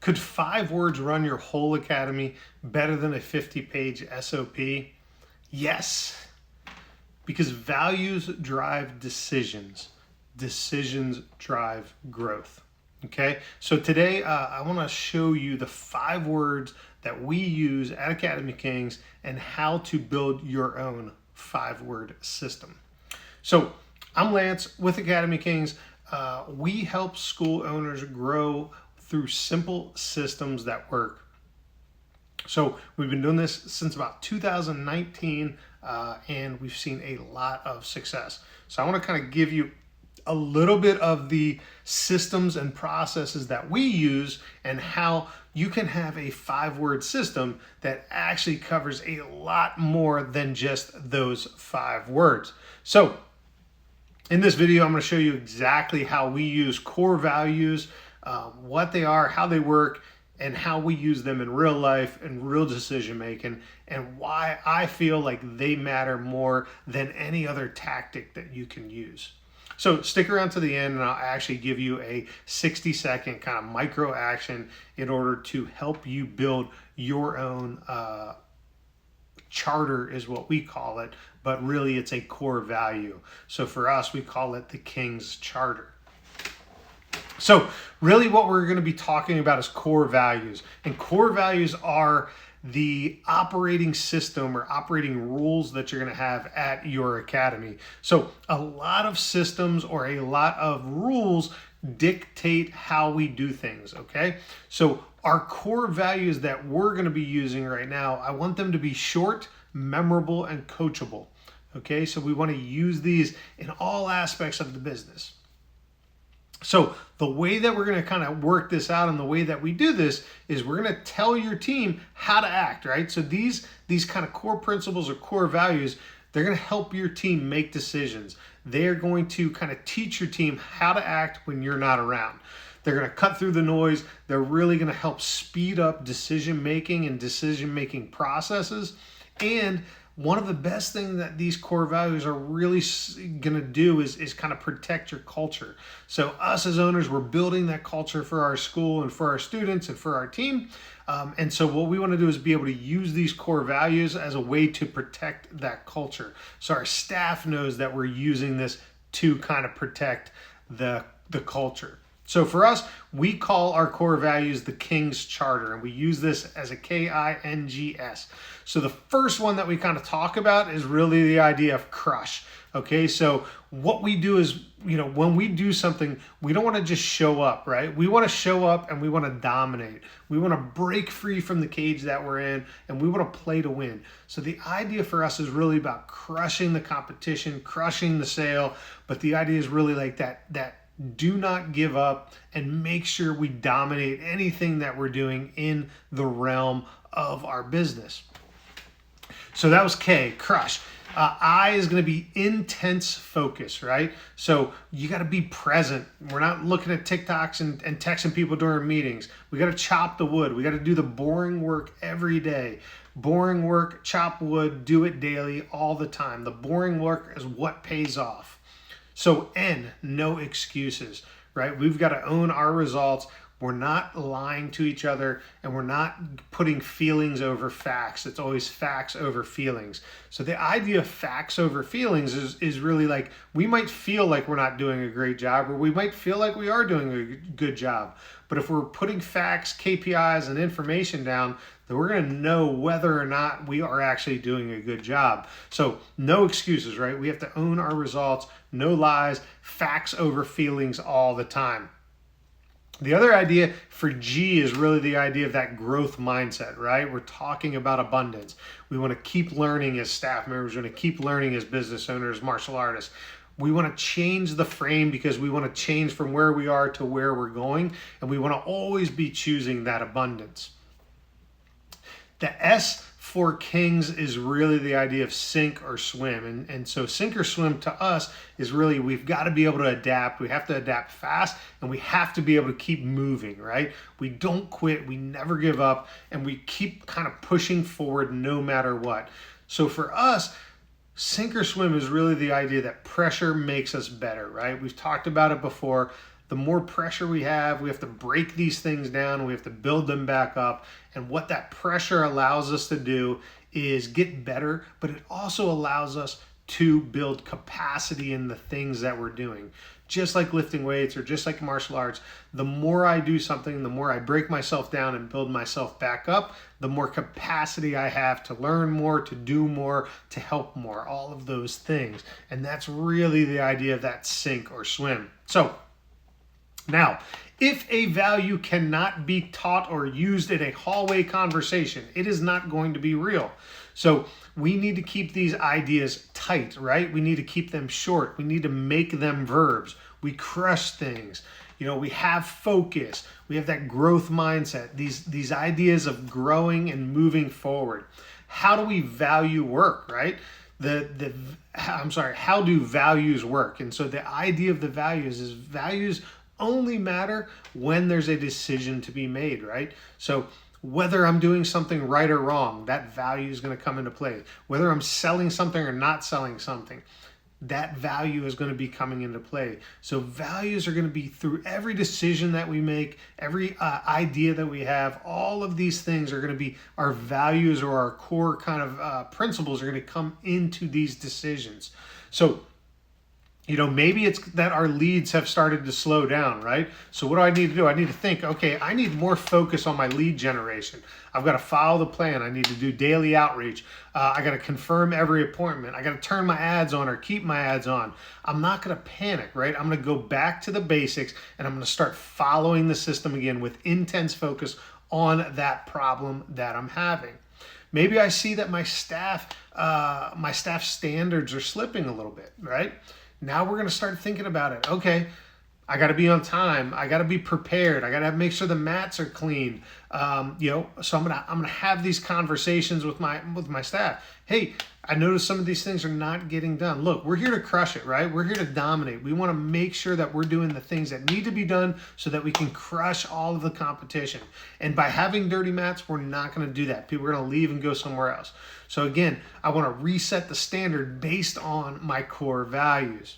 Could 5 words run your whole academy better than a 50-page SOP? Yes, because values drive decisions. Decisions drive growth. Okay, so today I want to show you the 5 words that we use at Academy Kings and how to build your own 5-word system. So I'm Lance with Academy Kings. We help school owners grow through simple systems that work. So we've been doing this since about 2019, and we've seen a lot of success. So I want to kind of give you a little bit of the systems and processes that we use and how you can have a 5-word system that actually covers a lot more than just those 5 words. So in this video, I'm going to show you exactly how we use core values, what they are, how they work, and how we use them in real life and real decision making, and why I feel like they matter more than any other tactic that you can use. So stick around to the end and I'll actually give you a 60-second kind of micro action in order to help you build your own charter is what we call it, but really it's a core value. So for us, we call it the King's Charter. So really what we're going to be talking about is core values. And core values are the operating system or operating rules that you're going to have at your academy. So a lot of systems or a lot of rules dictate how we do things, okay? So our core values that we're going to be using right now, I want them to be short, memorable, and coachable, okay? So we want to use these in all aspects of the business. So the way that we're going to kind of work this out and the way that we do this is we're going to tell your team how to act, right? So these kind of core principles or core values, they're going to help your team make decisions. They're going to kind of teach your team how to act when you're not around. They're going to cut through the noise. They're really going to help speed up decision making and decision making processes. And one of the best things that these core values are really going to do is kind of protect your culture. So us as owners, we're building that culture for our school and for our students and for our team. And so what we want to do is be able to use these core values as a way to protect that culture. So our staff knows that we're using this to kind of protect the culture. So for us, we call our core values the King's Charter, and we use this as a KINGS. So the first one that we kind of talk about is really the idea of crush. Okay, so what we do is, when we do something, we don't want to just show up, right? We want to show up and we want to dominate. We want to break free from the cage that we're in, and we want to play to win. So the idea for us is really about crushing the competition, crushing the sale, but the idea is really like that do not give up and make sure we dominate anything that we're doing in the realm of our business. So that was K, crush. I is going to be intense focus, right? So you got to be present. We're not looking at TikToks and texting people during meetings. We got to chop the wood. We got to do the boring work every day. Boring work, chop wood, do it daily, all the time. The boring work is what pays off. So N, no excuses, right? We've got to own our results. We're not lying to each other, and we're not putting feelings over facts. It's always facts over feelings. So the idea of facts over feelings is really like, we might feel like we're not doing a great job, or we might feel like we are doing a good job. But if we're putting facts, KPIs, and information down, then we're going to know whether or not we are actually doing a good job. So no excuses, right? We have to own our results, no lies, facts over feelings all the time. The other idea for G is really the idea of that growth mindset, right? We're talking about abundance. We want to keep learning as staff members. We want to keep learning as business owners, martial artists. We want to change the frame because we want to change from where we are to where we're going. And we want to always be choosing that abundance. The S for Kings is really the idea of sink or swim. And so sink or swim to us is really, we've got to be able to adapt. We have to adapt fast, and we have to be able to keep moving, right? We don't quit, we never give up, and we keep kind of pushing forward no matter what. So for us, sink or swim is really the idea that pressure makes us better, right? We've talked about it before. the more pressure we have to break these things down, we have to build them back up. And what that pressure allows us to do is get better, but it also allows us to build capacity in the things that we're doing. Just like lifting weights or just like martial arts, the more I do something, the more I break myself down and build myself back up, the more capacity I have to learn more, to do more, to help more, all of those things. And that's really the idea of that sink or swim. So now, if a value cannot be taught or used in a hallway conversation, it is not going to be real. So we need to keep these ideas tight, right? We need to keep them short. We need to make them verbs. We crush things. We have focus. We have that growth mindset. These ideas of growing and moving forward. How do we value work, right? How do values work? And so the idea of the values is values only matter when there's a decision to be made, right? So whether I'm doing something right or wrong, that value is going to come into play. Whether I'm selling something or not selling something, that value is going to be coming into play. So values are going to be through every decision that we make, every idea that we have. All of these things are going to be our values, or our core kind of principles are going to come into these decisions. So maybe it's that our leads have started to slow down, right? So what do I need to do? I need to think, okay, I need more focus on my lead generation. I've got to follow the plan. I need to do daily outreach. I got to confirm every appointment. I got to turn my ads on or keep my ads on. I'm not going to panic, right? I'm going to go back to the basics, and I'm going to start following the system again with intense focus on that problem that I'm having. Maybe I see that my staff standards are slipping a little bit, right? Now we're going to start thinking about it. Okay, I got to be on time. I got to be prepared. I got to make sure the mats are clean. So I'm gonna have these conversations with my staff. Hey, I noticed some of these things are not getting done. Look, we're here to crush it, right? We're here to dominate. We want to make sure that we're doing the things that need to be done so that we can crush all of the competition. And by having dirty mats, we're not going to do that. People are going to leave and go somewhere else. So again, I want to reset the standard based on my core values.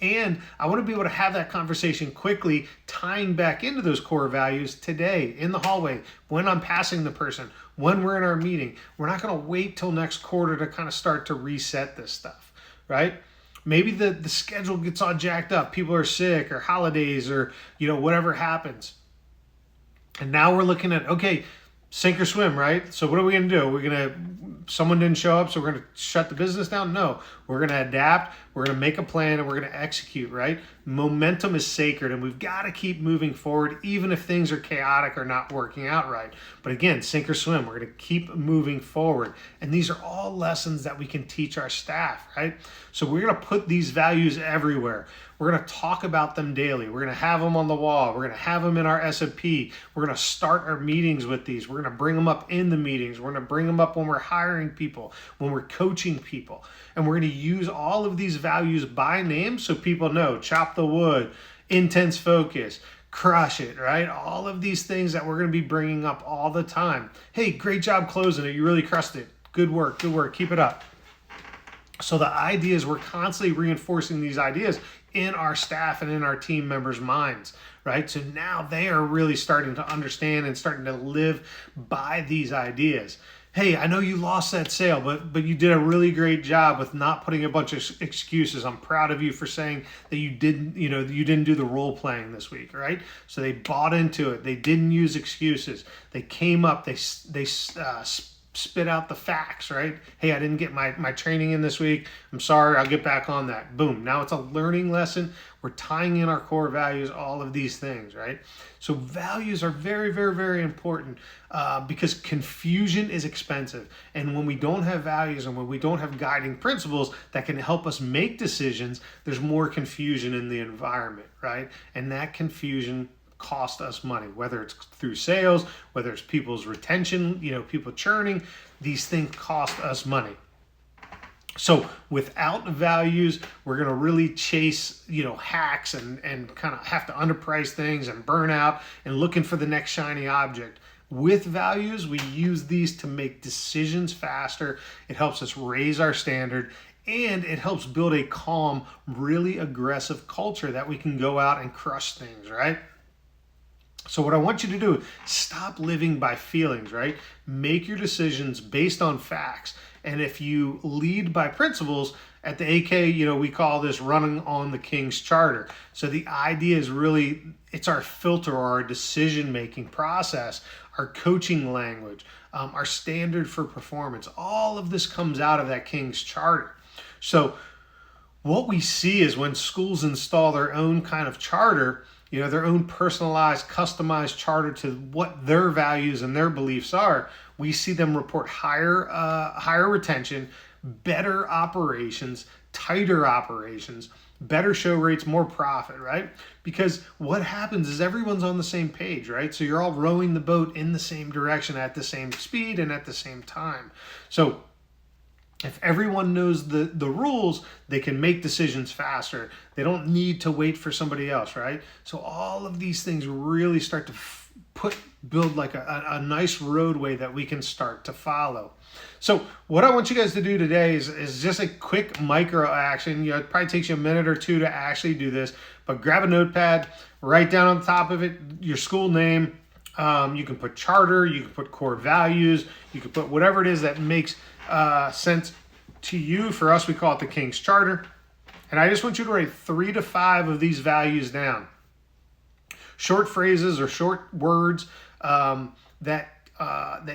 And I want to be able to have that conversation quickly, tying back into those core values today in the hallway, when I'm passing the person, when we're in our meeting. We're not going to wait till next quarter to kind of start to reset this stuff, right? Maybe the schedule gets all jacked up. People are sick or holidays or, whatever happens. And now we're looking at, okay, sink or swim, right? So what are we going to do? Someone didn't show up, so we're going to shut the business down? No, we're going to adapt. We're going to make a plan, and we're going to execute, right? Momentum is sacred, and we've got to keep moving forward, even if things are chaotic or not working out right. But again, sink or swim, we're going to keep moving forward. And these are all lessons that we can teach our staff, right? So we're going to put these values everywhere. We're going to talk about them daily. We're going to have them on the wall. We're going to have them in our SOP. We're going to start our meetings with these. We're going to bring them up in the meetings. We're going to bring them up when we're hiring people, when we're coaching people. And we're going to use all of these values by name so people know: chop the wood, intense focus, crush it, right? All of these things that we're going to be bringing up all the time. Hey, great job closing it. You really crushed it. Good work. Good work. Keep it up. So the idea is we're constantly reinforcing these ideas in our staff and in our team members' minds, right? So now they are really starting to understand and starting to live by these ideas. Hey, I know you lost that sale, but you did a really great job with not putting a bunch of excuses. I'm proud of you for saying that you didn't do the role playing this week, right? So they bought into it. They didn't use excuses. They came up. They spit out the facts, right? Hey, I didn't get my training in this week. I'm sorry, I'll get back on that. Boom. Now it's a learning lesson. We're tying in our core values, all of these things, right? So values are very, very, very important because confusion is expensive. And when we don't have values and when we don't have guiding principles that can help us make decisions, there's more confusion in the environment, right? And that confusion cost us money, whether it's through sales, whether it's people's retention, people churning. These things cost us money. So without values, we're going to really chase, hacks and kind of have to underprice things and burn out and looking for the next shiny object. With values, we use these to make decisions faster. It helps us raise our standard, and it helps build a calm, really aggressive culture that we can go out and crush things, right? So what I want you to do, stop living by feelings, right? Make your decisions based on facts. And if you lead by principles, at the AK, we call this running on the King's Charter. So the idea is really, it's our filter or our decision-making process, our coaching language, our standard for performance. All of this comes out of that King's Charter. So what we see is when schools install their own kind of charter, their own personalized, customized charter to what their values and their beliefs are, we see them report higher retention, better operations, tighter operations, better show rates, more profit, right? Because what happens is everyone's on the same page, right? So you're all rowing the boat in the same direction at the same speed and at the same time. So if everyone knows the rules, they can make decisions faster. They don't need to wait for somebody else, right? So all of these things really start to build like a nice roadway that we can start to follow. So what I want you guys to do today is just a quick micro action. It probably takes you a minute or two to actually do this, but grab a notepad, write down on top of it your school name. You can put charter, you can put core values, you can put whatever it is that makes sense to you. For us, we call it the King's Charter. And I just want you to write 3 to 5 of these values down. Short phrases or short words that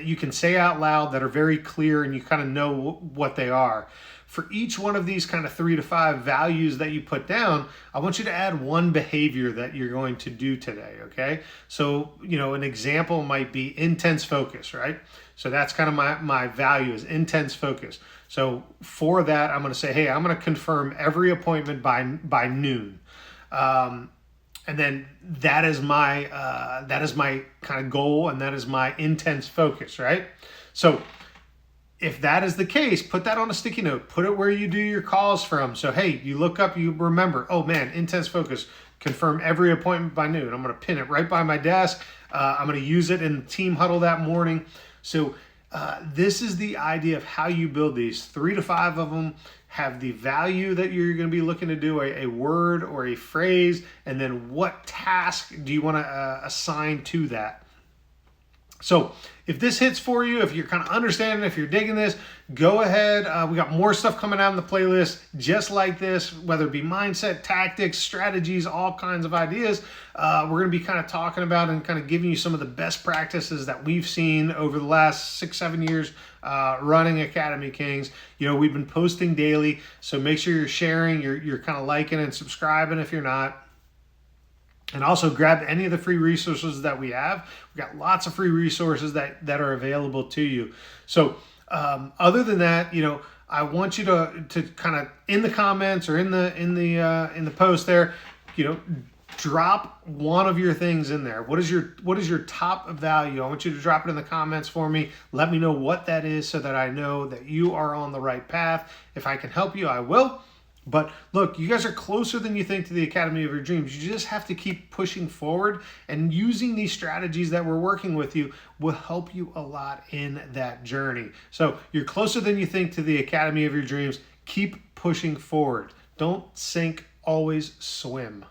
you can say out loud that are very clear and you kind of know what they are. For each one of these kind of 3 to 5 values that you put down, I want you to add one behavior that you're going to do today, okay? So, an example might be intense focus, right? So that's kind of my value is intense focus. So for that, I'm going to say, hey, I'm going to confirm every appointment by noon. And then that is my kind of goal, and that is my intense focus, right? So if that is the case, put that on a sticky note. Put it where you do your calls from. So, hey, you look up, you remember, oh man, intense focus, confirm every appointment by noon. I'm going to pin it right by my desk. I'm going to use it in the team huddle that morning. So this is the idea of how you build these. 3 to 5 of them have the value that you're going to be looking to do, a word or a phrase, and then what task do you want to assign to that. So if this hits for you, if you're kind of understanding, if you're digging this, go ahead. We got more stuff coming out in the playlist just like this, whether it be mindset, tactics, strategies, all kinds of ideas. We're going to be kind of talking about and kind of giving you some of the best practices that we've seen over the last 6-7 years running Academy Kings. We've been posting daily, so make sure you're sharing, you're kind of liking and subscribing if you're not. And also grab any of the free resources that we have. We've got lots of free resources that are available to you. So other than that, I want you to kind of in the comments or in the post there, drop one of your things in there. What is your top value? I want you to drop it in the comments for me. Let me know what that is so that I know that you are on the right path. If I can help you, I will. But look, you guys are closer than you think to the Academy of Your Dreams. You just have to keep pushing forward, and using these strategies that we're working with you will help you a lot in that journey. So you're closer than you think to the Academy of Your Dreams. Keep pushing forward. Don't sink, always swim.